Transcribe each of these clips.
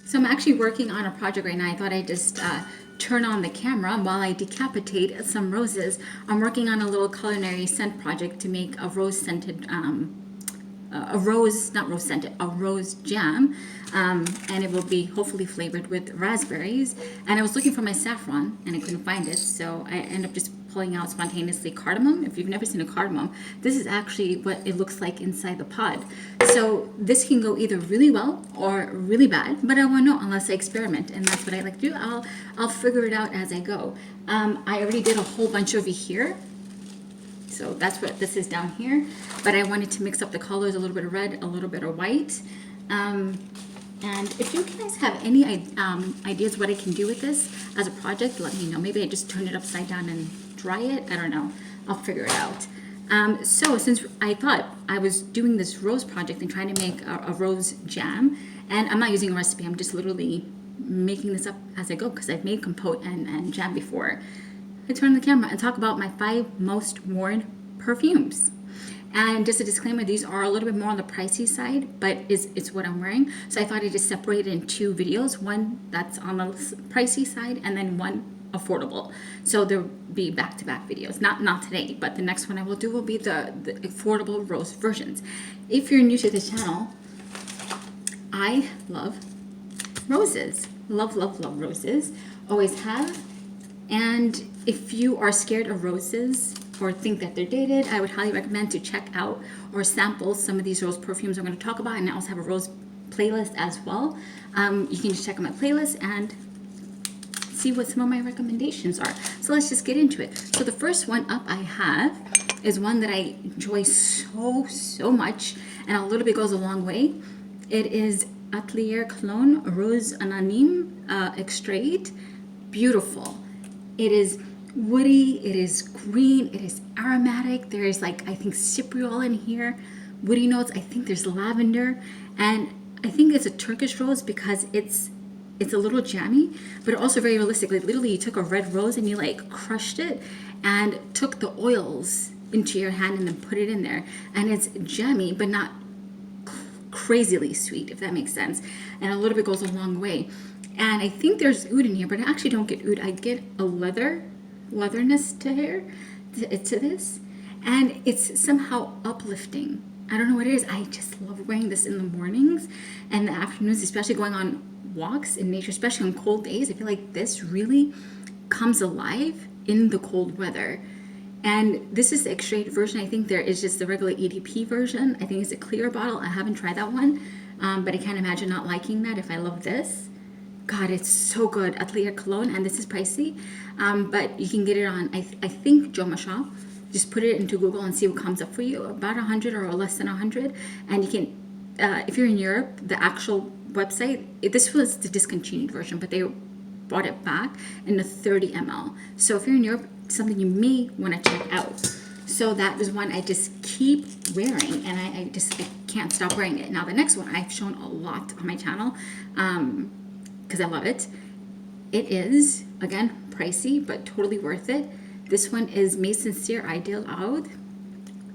So I'm actually working on a project right now. I thought I'd just turn on the camera while I decapitate some roses. I'm working on a little culinary scent project to make a rose scented, a rose jam. And it will be hopefully flavored with raspberries. And I was looking for my saffron and I couldn't find it. So I ended up just pulling out spontaneously cardamom. If you've never seen a cardamom, this is actually what it looks like inside the pod. So this can go either really well or really bad, but I won't know unless I experiment, and that's what I like to do. I'll figure it out as I go. I already did a whole bunch over here, so that's what this is down here, but I wanted to mix up the colors, a little bit of red, a little bit of white. And if you guys have any ideas what I can do with this as a project, let me know. Maybe I just turn it upside down and dry it. I don't know. I'll figure it out. So since I thought I was doing this rose project and trying to make a rose jam, and I'm not using a recipe, I'm just literally making this up as I go because I've made compote and jam before. I turn the camera and talk about my 5 most worn perfumes. And just a disclaimer, these are a little bit more on the pricey side, but it's what I'm wearing. So I thought I'd just separate it in 2 videos, one that's on the pricey side and then one affordable. So there'll be back-to-back videos. Not today, but the next one I will do will be the affordable rose versions. If you're new to the channel, I love roses. Love roses. Always have. And if you are scared of roses or think that they're dated, I would highly recommend to check out or sample some of these rose perfumes I'm going to talk about. And I also have a rose playlist as well. You can just check out my playlist and see what some of my recommendations are. So let's just get into it. So the first one up I have is one that I enjoy so much, and a little bit goes a long way. It is Atelier Cologne Rose Anonyme Extrait. Beautiful. It is woody, it is green, it is aromatic. There is like, I think, cypriol in here, woody notes. I think there's lavender, and I think it's a Turkish rose because it's a little jammy, but also very realistic. Like literally you took a red rose and you like crushed it and took the oils into your hand and then put it in there. And it's jammy, but not crazily sweet, if that makes sense. And a little bit goes a long way. And I think there's oud in here, but I actually don't get oud. I get a leatherness to this. And it's somehow uplifting. I don't know what it is. I just love wearing this in the mornings and the afternoons, especially going on walks in nature, especially on cold days. I feel like this really comes alive in the cold weather. And this is the extracted version. I think there is just the regular EDP version. I think it's a clear bottle. I haven't tried that one, but I can't imagine not liking that if I love this. God, it's so good. Atelier Cologne, and this is pricey, but you can get it on, I think, Joma Shop. Just put it into Google and see what comes up for you. About 100 or less than 100. And you can, if you're in Europe, the actual website, this was the discontinued version, but they brought it back in the 30 ml. So if you're in Europe, something you may want to check out. So that is one I just keep wearing, and I can't stop wearing it. Now the next one I've shown a lot on my channel because I love it. It is, again, pricey, but totally worth it. This one is Mizensir Ideal Oud.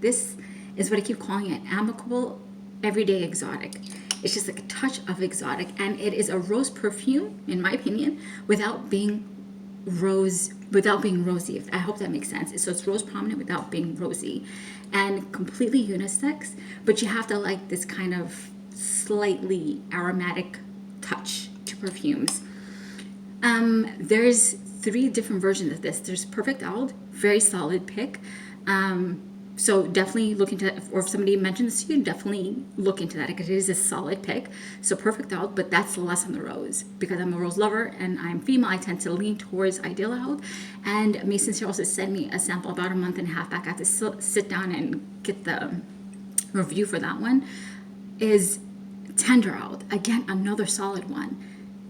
This is what I keep calling it, Amicable Everyday Exotic. It's just like a touch of exotic, and it is a rose perfume, in my opinion, without being rosy. I hope that makes sense. So it's rose prominent without being rosy, and completely unisex, but you have to like this kind of slightly aromatic touch to perfumes. There's 3 different versions of this. There's Perfect Oud, very solid pick. So definitely look into that, or if somebody mentioned this to you, definitely look into that because it is a solid pick. So Perfect Oud, but that's less on the rose because I'm a rose lover and I'm female. I tend to lean towards Ideal Oud. And Mizensir also sent me a sample about a month and a half back. I had to sit down and get the review for that one. Is Tender Oud, again, another solid one.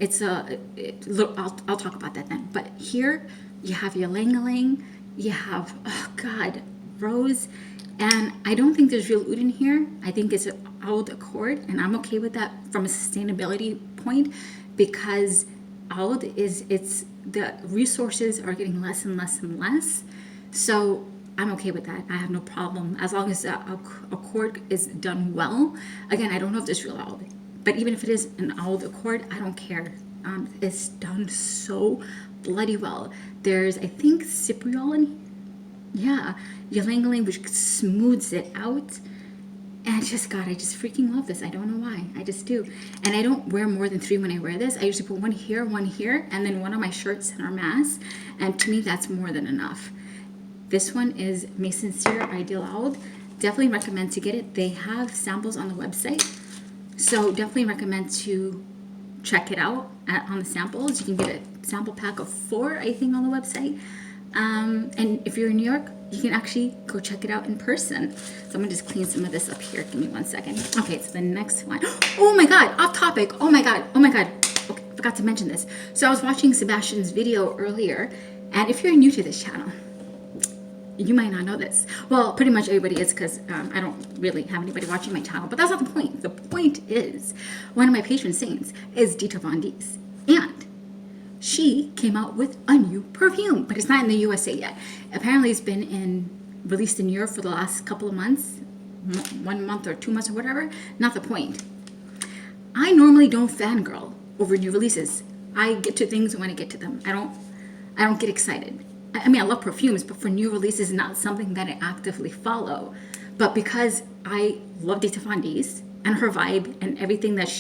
It's I'll talk about that then. But here you have your Lang-a-Lang, you have, oh God, rose, and I don't think there's real oud in here. I think it's an oud accord, and I'm okay with that from a sustainability point because oud it's the resources are getting less and less and less. So I'm okay with that. I have no problem as long as the accord is done well. Again, I don't know if there's real oud, But even if it is an old accord, I don't care. It's done so bloody well. There's, I think, Cypriol in, yeah, ylang-ylang, which smooths it out. And I just freaking love this. I don't know why. I just do. And I don't wear more than 3 when I wear this. I usually put one here, and then one on my shirts and our mask. And to me, that's more than enough. This one is Mizensir Ideal Oud. Definitely recommend to get it. They have samples on the website. So definitely recommend to check it out on the samples. You can get a sample pack of 4, I think, on the website. And if you're in New York, you can actually go check it out in person. So I'm gonna just clean some of this up here. Give me 1 second. Okay, so the next one. Oh my God, off topic. Oh my God. Okay, forgot to mention this. So I was watching Sebastian's video earlier, and if you're new to this channel, you might not know this. Well, pretty much everybody is, because I don't really have anybody watching my channel, but that's not the point. The point is, one of my patron saints is Decapitating, and she came out with a new perfume, but it's not in the USA yet. Apparently it's been released in Europe for the last couple of months, 1 month or 2 months or whatever. Not the point. I normally don't fangirl over new releases. I get to things when I get to them. I don't get excited. I mean, I love perfumes, but for new releases, not something that I actively follow. But because I love Decapitating and her vibe and everything that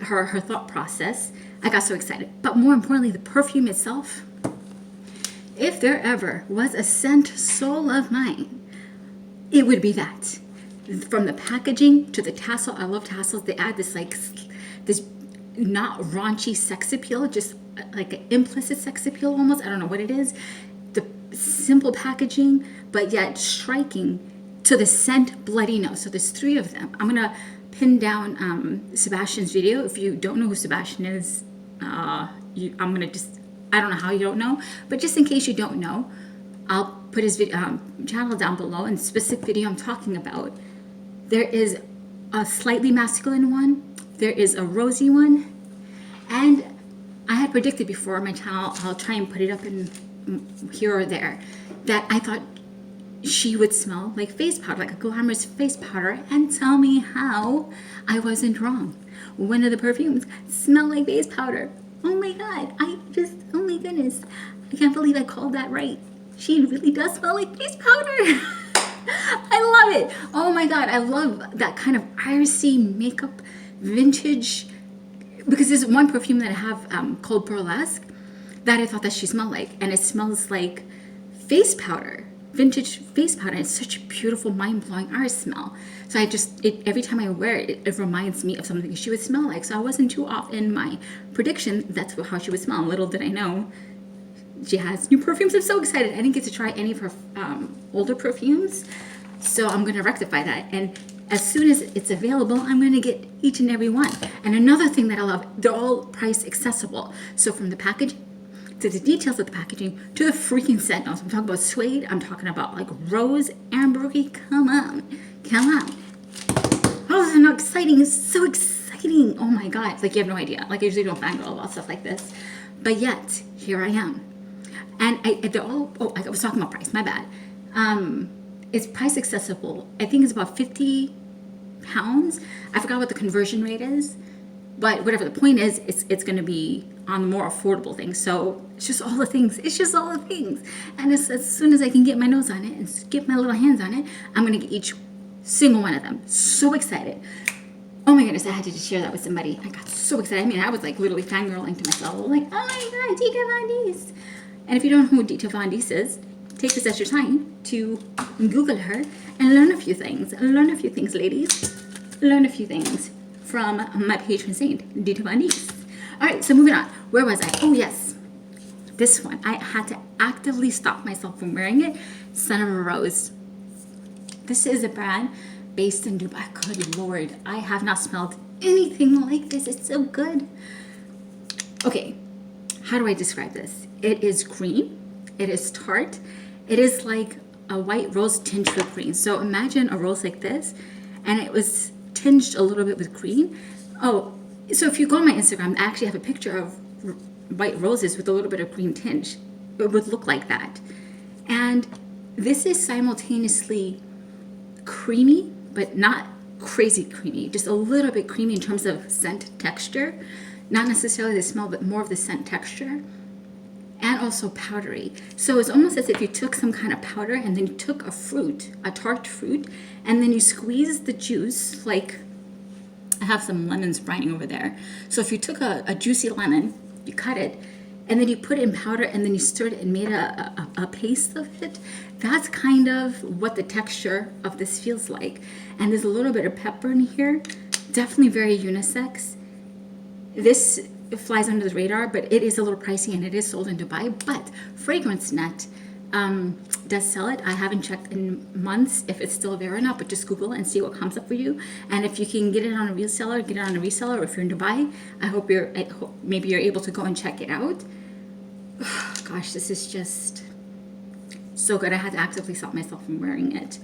her thought process, I got so excited. But more importantly, the perfume itself. If there ever was a scent soul of mine, it would be that. From the packaging to the tassel, I love tassels. They add this not raunchy sex appeal, just like an implicit sex appeal almost. I don't know what it is. The simple packaging, but yet striking to the scent bloody nose. So there's 3 of them. I'm gonna pin down Sebastian's video. If you don't know who Sebastian is, I don't know how you don't know, but just in case you don't know, I'll put his channel down below, and the specific video I'm talking about. There is a slightly masculine one, there is a rosy one, and I had predicted before on my channel, I'll try and put it up in here or there, that I thought she would smell like face powder, like a glamorous face powder, and tell me how I wasn't wrong. One of the perfumes smelled like face powder. Oh my God, oh my goodness. I can't believe I called that right. She really does smell like face powder. I love it. Oh my God, I love that kind of irisy makeup, vintage, because there's one perfume that I have called Burlesque that I thought that she smelled like, and it smells like face powder, vintage face powder. It's such a beautiful, mind-blowing iris smell. So every time I wear it, it reminds me of something she would smell like. So I wasn't too off in my prediction. That's how she would smell. Little did I know, she has new perfumes. I'm so excited. I didn't get to try any of her older perfumes, so I'm going to rectify that. And as soon as it's available, I'm going to get each and every one. And another thing that I love, they're all price accessible. So from the package to the details of the packaging to the freaking scent notes. I'm talking about suede. I'm talking about like rose, ambery. Come on. Oh, this is not exciting. It's so exciting. Oh my God. It's like you have no idea. Like I usually don't fangirl about stuff like this, but yet here I am. And they're all, I was talking about price, my bad. It's price accessible. I think it's about 50 pounds. I forgot what the conversion rate is, but whatever the point is, it's going to be on the more affordable things. So it's just all the things. And as soon as I can get my nose on it and get my little hands on it, I'm going to get each single one of them. So excited. Oh my goodness, I had to just share that with somebody. I got so excited. I mean, I was like literally fangirling to myself. Like, oh my God, Decapitating. And if you don't know who Decapitating is, take this as your time to Google her and learn a few things. Learn a few things, ladies. Learn a few things from my patron saint, Decapitating. All right, so moving on. Where was I? Oh, yes. This one. I had to actively stop myself from wearing it. Cinnamon Rose. This is a brand based in Dubai. Good Lord. I have not smelled anything like this. It's so good. Okay. How do I describe this? It is green. It is tart. It is like a white rose tinged with green. So imagine a rose like this, and it was tinged a little bit with green. Oh, so if you go on my Instagram, I actually have a picture of white roses with a little bit of green tinge. It would look like that. And this is simultaneously creamy, but not crazy creamy, just a little bit creamy in terms of scent texture, not necessarily the smell, but more of the scent texture, and also powdery. So it's almost as if you took some kind of powder and then you took a fruit, a tart fruit, and then you squeezed the juice. Like, I have some lemons briny over there. So if you took a juicy lemon, you cut it, and then you put it in powder, and then you stirred it and made a paste of it. That's kind of what the texture of this feels like. And there's a little bit of pepper in here. Definitely very unisex. This flies under the radar, but it is a little pricey, and it is sold in Dubai. But FragranceNet does sell it. I haven't checked in months if it's still there or not, but just Google and see what comes up for you. And if you can get it on a reseller, get it on a reseller. Or if you're in Dubai, I hope maybe you're able to go and check it out. Gosh, this is just so good. I had to actively stop myself from wearing it.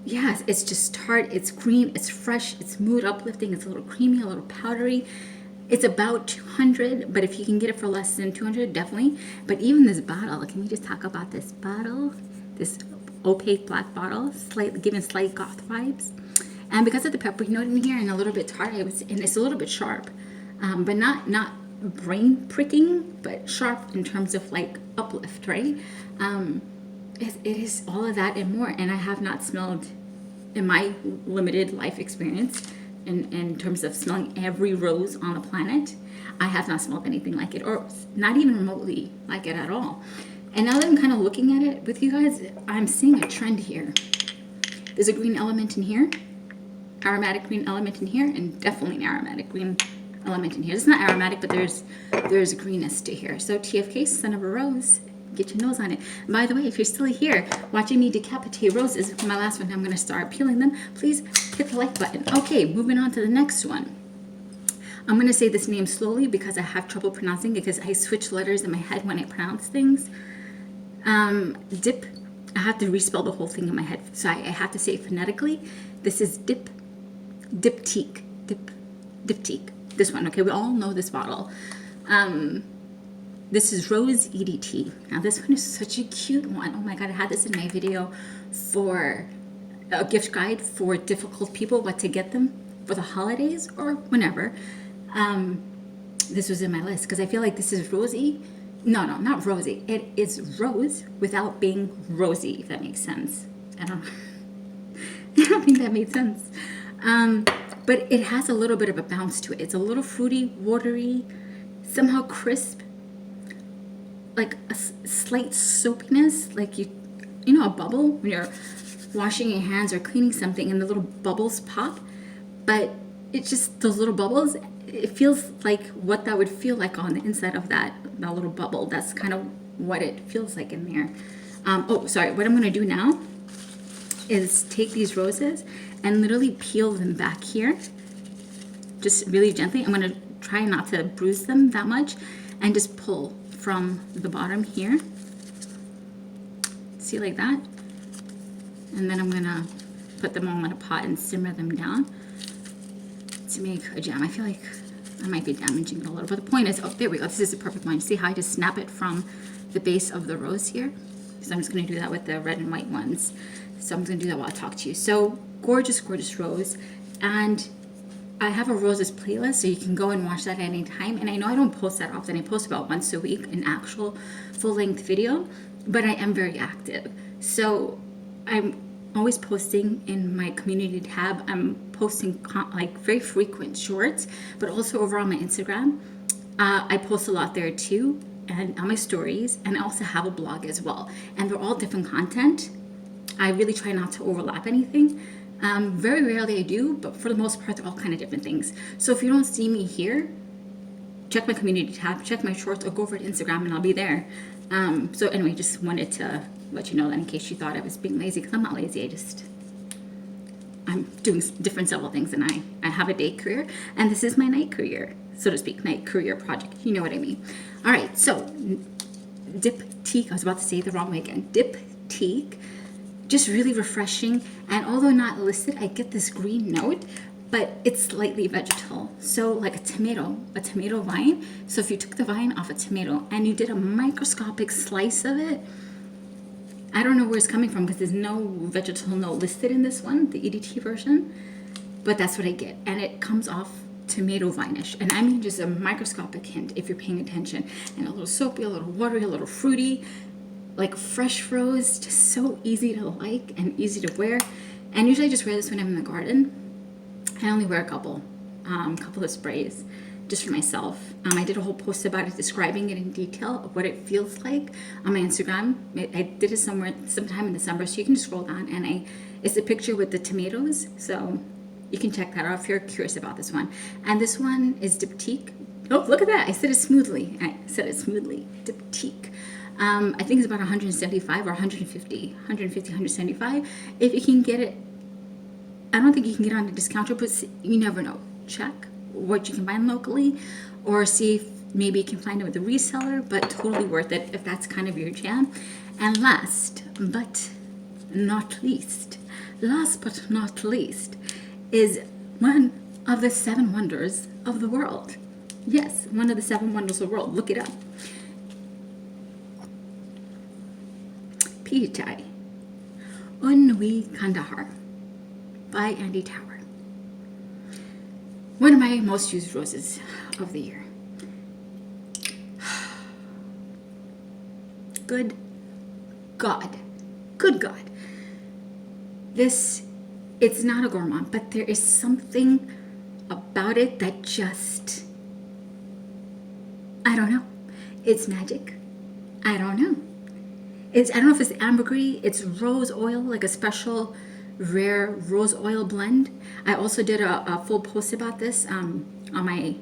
Yes, it's just tart, it's green, it's fresh, it's mood uplifting, it's a little creamy, a little powdery. It's about 200, but if you can get it for less than 200, definitely. But even this bottle, can we just talk about this bottle? This opaque black bottle, giving slight goth vibes. And because of the pepper note in here and a little bit tart, and it's a little bit sharp, but not brain pricking, but sharp in terms of like uplift, right? It is all of that and more. And I have not smelled, in my limited life experience, in terms of smelling every rose on the planet, I have not smelled anything like it, or not even remotely like it at all. And now that I'm kind of looking at it with you guys, I'm seeing a trend here. There's a green element in here, aromatic green element in here, and definitely an aromatic green element in here. It's not aromatic, but there's a greenness to here. So TFK, Son of a Rose, get your nose on it. By the way, if you're still here watching me decapitate roses, for my last one, I'm going to start peeling them. Please hit the like button. Okay, moving on to the next one. I'm going to say this name slowly because I have trouble pronouncing, because I switch letters in my head when I pronounce things. Dip. I have to respell the whole thing in my head, so I have to say it phonetically. This is Diptyque. This one, okay? We all know this bottle. This is Rose EDT. Now this one is such a cute one. Oh my God, I had this in my video for a gift guide for difficult people, what to get them for the holidays or whenever. This was in my list because I feel like this is rosy. No, not rosy. It is rose without being rosy, if that makes sense. I don't think that made sense. But it has a little bit of a bounce to it. It's a little fruity, watery, somehow crisp, like a slight soapiness, like you know a bubble when you're washing your hands or cleaning something and the little bubbles pop. But it's just those little bubbles, it feels like what that would feel like on the inside of that little bubble. That's kind of what it feels like in there. Oh, sorry. What I'm going to do now is take these roses and literally peel them back here, just really gently. I'm going to try not to bruise them that much and just pull from the bottom here. See, like that? And then I'm going to put them all in a pot and simmer them down to make a jam. I feel like I might be damaging it a little, but the point is, oh, there we go. This is the perfect one. See how I just snap it from the base of the rose here? So I'm just going to do that with the red and white ones. So I'm going to do that while I talk to you. So gorgeous, gorgeous rose. And I have a roses playlist, so you can go and watch that at any time. And I know I don't post that often. I post about once a week, an actual full-length video, but I am very active. So I'm always posting in my community tab. I'm posting like very frequent shorts, but also over on my Instagram. I post a lot there too, and on my stories, and I also have a blog as well. And they're all different content. I really try not to overlap anything. Very rarely I do, but for the most part, they're all kind of different things. So if you don't see me here, check my community tab, check my shorts, or go over to Instagram and I'll be there. So anyway, just wanted to let you know that in case you thought I was being lazy, because I'm not lazy. I'm doing different several things, and I have a day career, and this is my night career, so to speak, night career project. You know what I mean. All right, so Diptyque, I was about to say it the wrong way again. Diptyque, just really refreshing, and although not listed, I get this green note, but it's slightly vegetal. So like a tomato vine. So if you took the vine off a tomato and you did a microscopic slice of it, I don't know where it's coming from because there's no vegetal note listed in this one, the EDT version. but that's what I get. And it comes off tomato vinish. And I mean just a microscopic hint if you're paying attention. And a little soapy, a little watery, a little fruity, like fresh rose, just so easy to like and easy to wear. And usually I just wear this when I'm in the garden. I only wear a couple of sprays just for myself. I did a whole post about it describing it in detail of what it feels like on my Instagram. I did it sometime in December, so you can just scroll down, and it's a picture with the tomatoes, so you can check that out if you're curious about this one. And this one is Diptyque. Oh, look at that! I said it smoothly. Diptyque. I think it's about 175 or 175. If you can get it, I don't think you can get it on a discounter, but you never know. Check what you can find locally, or see if maybe you can find it with a reseller, but totally worth it if that's kind of your jam. And last but not least, is one of the 7 wonders of the world. Yes, one of the 7 wonders of the world. Look it up. Pichai Unwi Kandahar by Andy Tower. One of my most used roses of the year. Good God. It's not a gourmand, but there is something about it that just, I don't know. It's magic. I don't know. I don't know if it's ambergris, it's rose oil, like a special rare rose oil blend. I also did a full post about this on my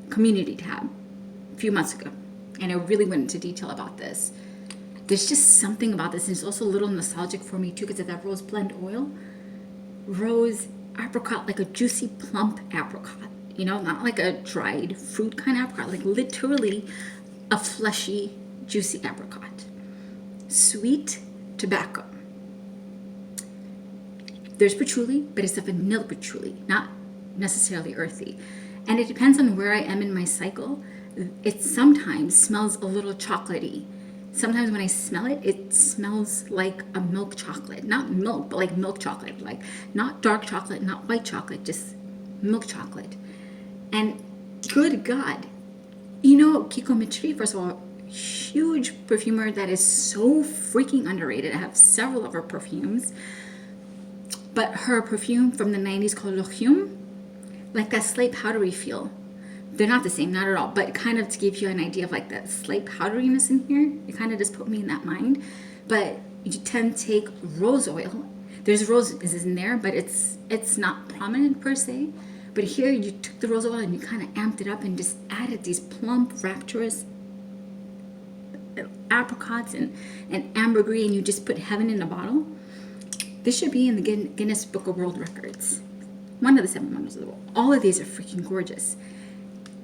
community tab a few months ago, and I really went into detail about this. There's just something about this, and it's also a little nostalgic for me too, because of that rose blend oil. Rose apricot, like a juicy plump apricot, not like a dried fruit kind of apricot, like literally a fleshy juicy apricot. Sweet tobacco. There's patchouli, but it's a vanilla patchouli, not necessarily earthy. And it depends on where I am in my cycle. It sometimes smells a little chocolatey. Sometimes when I smell it, it smells like a milk chocolate. Not milk, but like milk chocolate. Like not dark chocolate, not white chocolate, just milk chocolate. And good God, Kiko Mitri, first of all, huge perfumer that is so freaking underrated. I have several of her perfumes. But her perfume from the 90s called Lowkey, like that slate powdery feel. They're not the same, not at all, but kind of to give you an idea of like that slate powderiness in here, it kind of just put me in that mind. But you tend to take rose oil. There's roses in there, but it's not prominent per se. But here you took the rose oil and you kind of amped it up and just added these plump, rapturous apricots and ambergris, and you just put heaven in a bottle. This should be in the Guinness Book of World Records. One of the 7 wonders of the world. All of these are freaking gorgeous.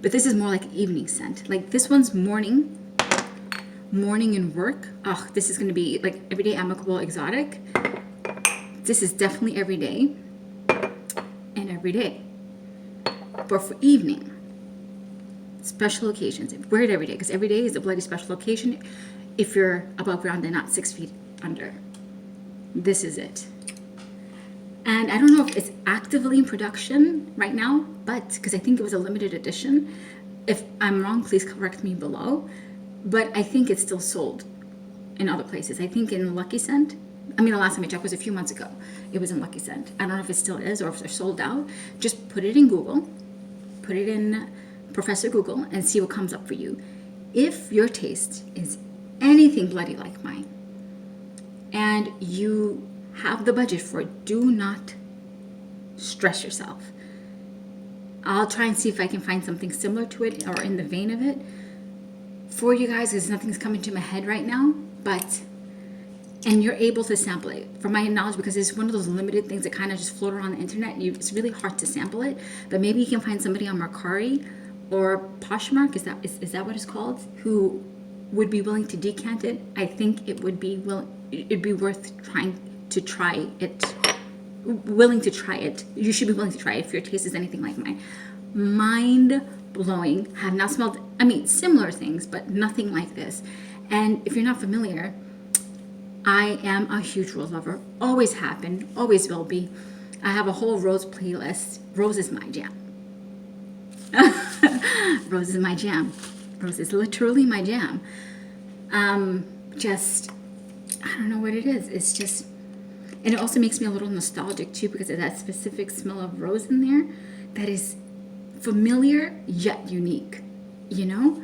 But this is more like evening scent. Like this one's morning and work. Oh, this is going to be like everyday, amicable, exotic. This is definitely every day and every day. But for evening, special occasions, wear it every day, because every day is a bloody special occasion if you're above ground and not 6 feet under. This is it. And I don't know if it's actively in production right now, but because I think it was a limited edition. If I'm wrong, please correct me below. But I think it's still sold in other places. I think in Lucky Scent. The last time I checked was a few months ago. It was in Lucky Scent. I don't know if it still is or if they're sold out. Just put it in Google. Put it in Professor Google and see what comes up for you. If your taste is anything bloody like mine, and you have the budget for it, do not stress yourself. I'll try and see if I can find something similar to it or in the vein of it for you guys, because nothing's coming to my head right now. And you're able to sample it. From my knowledge, because it's one of those limited things that kind of just float around the internet, it's really hard to sample it. But maybe you can find somebody on Mercari or Poshmark, is that what it's called, who would be willing to decant it. I think it'd be worth trying to try it. Willing to try it. You should be willing to try it if your taste is anything like mine. Mind blowing. Have not smelled, similar things, but nothing like this. And if you're not familiar, I am a huge rose lover. Always have been, always will be. I have a whole rose playlist. Rose is my jam. Rose is my jam. Rose is literally my jam. Just, I don't know what it is. It's just, and it also makes me a little nostalgic too, because of that specific smell of rose in there that is familiar yet unique, you know?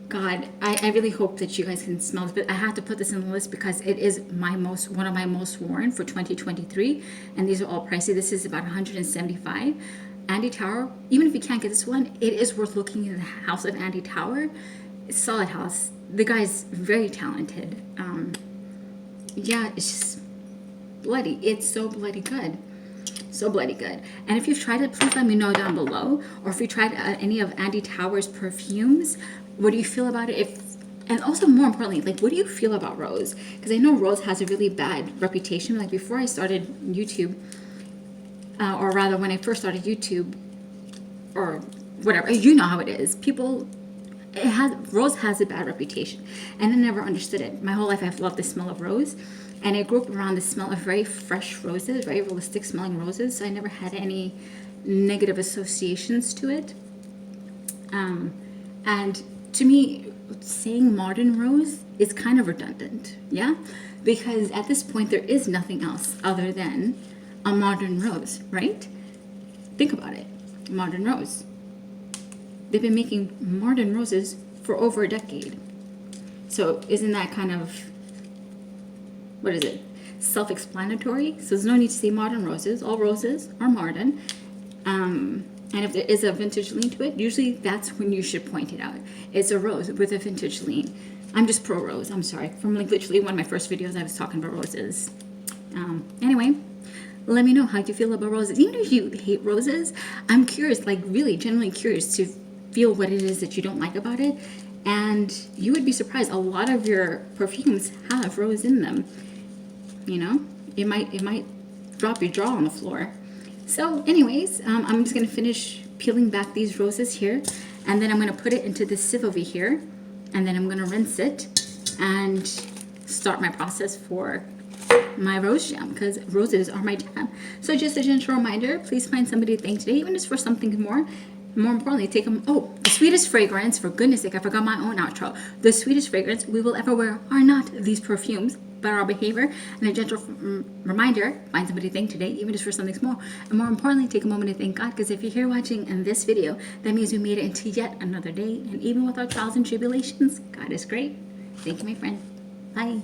God, I really hope that you guys can smell this, but I had to put this in the list because it is one of my most worn for 2023, and these are all pricey. This is about $175. Andy Tower, even if you can't get this one, it is worth looking in the house of Andy Tower. It's a solid house. The guy's very talented. Yeah, it's just bloody. It's so bloody good. So bloody good. And if you've tried it, please let me know down below. Or if you tried any of Andy Tower's perfumes, what do you feel about it? And also, more importantly, like, what do you feel about Rose? Because I know Rose has a really bad reputation. Like, before I started YouTube, or rather when I first started YouTube, or whatever, you know how it is. Rose has a bad reputation, and I never understood it. My whole life I've loved the smell of rose, and I grew up around the smell of very fresh roses, very realistic smelling roses, so I never had any negative associations to it. And to me, saying modern rose is kind of redundant, yeah? Because at this point there is nothing else other than a modern rose, right? Think about it. Modern rose. They've been making modern roses for over a decade. So isn't that kind of, what is it? Self-explanatory? So there's no need to say modern roses. All roses are modern. And if there is a vintage lean to it, usually that's when you should point it out. It's a rose with a vintage lean. I'm just pro rose, I'm sorry. From like literally one of my first videos, I was talking about roses. Anyway, let me know how you feel about roses. Even if you hate roses, I'm curious, like really genuinely curious to feel what it is that you don't like about it. And you would be surprised, a lot of your perfumes have rose in them. You know, it might drop your jaw on the floor. So anyways, I'm just going to finish peeling back these roses here, and then I'm going to put it into this sieve over here, and then I'm going to rinse it and start my process for my rose jam, because roses are my jam. So just a gentle reminder, please find somebody to thank today, even just for something more. More importantly, take them. Oh, the sweetest fragrance, for goodness sake, I forgot my own outro. The sweetest fragrance we will ever wear are not these perfumes, but our behavior. And a gentle reminder, find somebody to thank today, even just for something small. And more importantly, take a moment to thank God, because if you're here watching in this video, that means we made it into yet another day. And even with our trials and tribulations, God is great. Thank you, my friend. Bye.